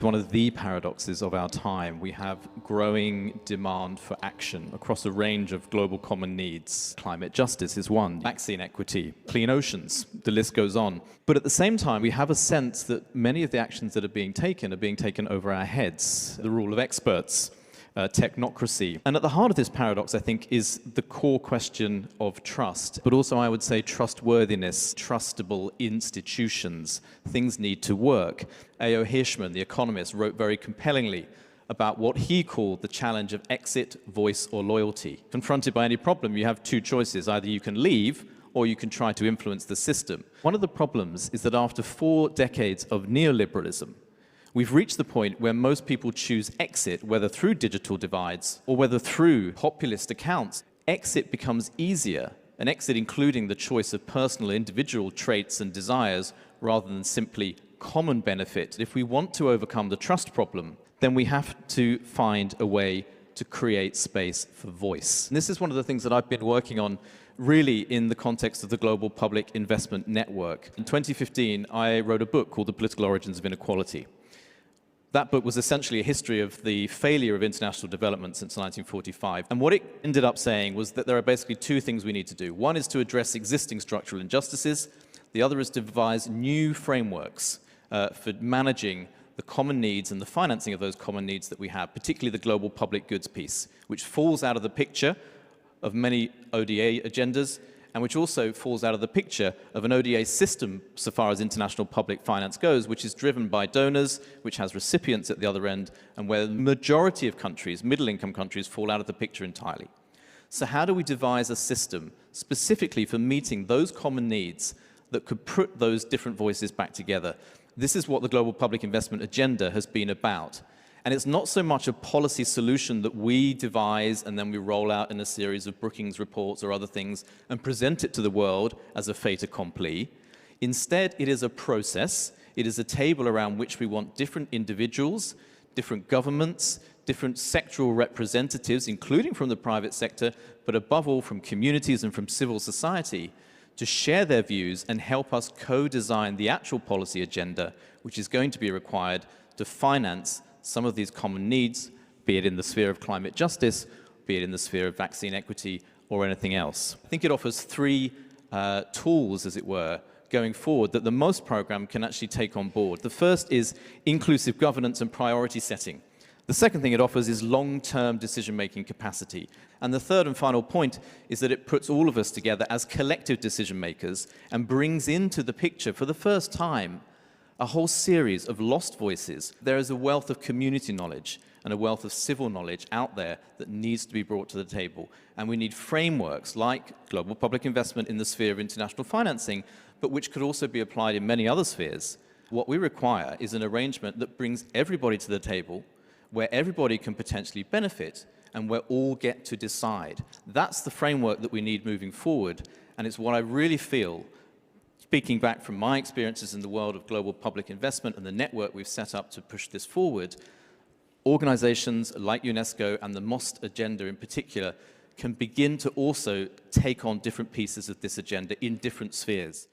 One of the paradoxes of our time, we have growing demand for action across a range of global common needs. Climate justice is one, vaccine equity, clean oceans, the list goes on. But at the same time, we have a sense that many of the actions that are being taken over our heads. The rule of experts, technocracy. And at the heart of this paradox, I think, is the core question of trust, but also I would say trustworthiness, trustable institutions. Things need to work. A.O. Hirschman, the economist, wrote very compellingly about what he called the challenge of exit, voice, or loyalty. Confronted by any problem, you have two choices. Either you can leave, or you can try to influence the system. One of the problems is that after 4 decades of neoliberalism, we've reached the point where most people choose exit, whether through digital divides or whether through populist accounts. Exit becomes easier, an exit including the choice of personal individual traits and desires rather than simply common benefit. If we want to overcome the trust problem, then we have to find a way to create space for voice. And this is one of the things that I've been working on really in the context of the Global Public Investment Network. In 2015, I wrote a book called The Political Origins of Inequality. That book was essentially a history of the failure of international development since 1945. And what it ended up saying was that there are basically 2 things we need to do. One is to address existing structural injustices. The other is to devise new frameworks for managing the common needs and the financing of those common needs that we have, particularly the global public goods piece, which falls out of the picture of many ODA agendas, and which also falls out of the picture of an ODA system so far as international public finance goes, which is driven by donors, which has recipients at the other end, and where the majority of countries, middle-income countries, fall out of the picture entirely. So how do we devise a system specifically for meeting those common needs that could put those different voices back together? This is what the Global Public Investment Agenda has been about. And it's not so much a policy solution that we devise and then we roll out in a series of Brookings reports or other things and present it to the world as a fait accompli. Instead, it is a process. It is a table around which we want different individuals, different governments, different sectoral representatives, including from the private sector, but above all from communities and from civil society, to share their views and help us co-design the actual policy agenda, which is going to be required to finance some of these common needs, be it in the sphere of climate justice, be it in the sphere of vaccine equity, or anything else. I think it offers 3 tools, as it were, going forward that the MOST program can actually take on board. The first is inclusive governance and priority setting. The second thing it offers is long-term decision-making capacity. And the third and final point is that it puts all of us together as collective decision-makers and brings into the picture, for the first time, a whole series of lost voices. There is a wealth of community knowledge and a wealth of civil knowledge out there that needs to be brought to the table. And we need frameworks like global public investment in the sphere of international financing, but which could also be applied in many other spheres. What we require is an arrangement that brings everybody to the table, where everybody can potentially benefit and where all get to decide. That's the framework that we need moving forward, and it's what I really feel, speaking back from my experiences in the world of global public investment and the network we've set up to push this forward, organizations like UNESCO and the MOST agenda in particular can begin to also take on different pieces of this agenda in different spheres.